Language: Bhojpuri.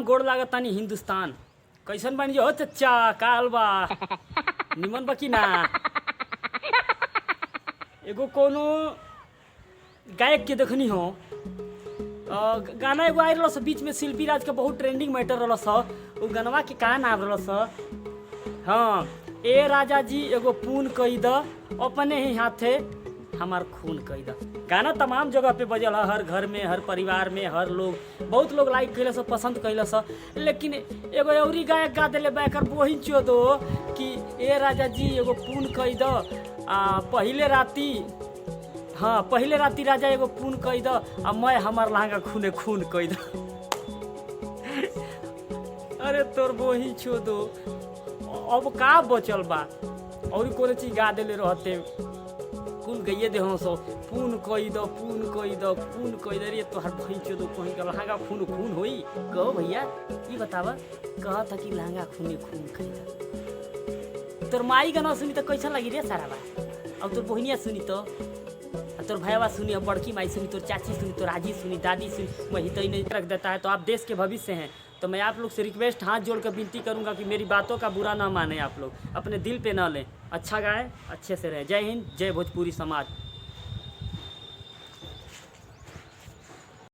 गोड़ लागत तानी हिंदुस्तान। कैसन बानी हो चच्चा? का हाल बा? निमन बा कि ना? एगो कोनो गायक के देखनी हो गाना एगो आयल रहा बीच में, शिल्पी राज के बहुत ट्रेंडिंग मैटर रहा। वो गानवा के का नाम रहा? हाँ, ए राजा जी एगो पून कई द, अपने ही हाथे हमार खून कई द। गाना तमाम जगह पे बजल है, हर घर में, हर परिवार में, हर लोग, बहुत लोग लाइक कैलस, पसंद कैलस। लेकिन एगो अवरी गायक गा दिले बैकर वही चोदो कि ए राजा जी एगो पून कई द, पहले राती, हाँ पहले राती राजा एगो पून कई द, आ मैं हमार लहंगा खूने खून कई द। अरे तोर वही छोदो, अब का बचल बा? और कोनो चीज गा दिले रहते, कुल गइए दे हम सो पून कई द, पून कई द, पून कई द। रे तोहर भई चोदो कहीं का लहंगा खून खून होई? कहो भैया ई बतावा, कहा था कि लहंगा खूने खून कई द। तोर माई गाना सुनी तो कैसा लगी रे सारा बा? और तोर बहनिया सुनी तो, तोर भैया सुनी, बड़की माई सुनी, तोर चाची सुनी, तोर आजी सुनी, दादी सुनी, वही तो नहीं रख देता है। तो आप देश के भविष्य हैं, तो मैं आप लोग से रिक्वेस्ट हाथ जोड़ कर विनती करूंगा कि मेरी बातों का बुरा ना माने, आप लोग अपने दिल पे ना लें, अच्छा गाएं, अच्छे से रहें। जय हिंद, जय भोजपुरी समाज।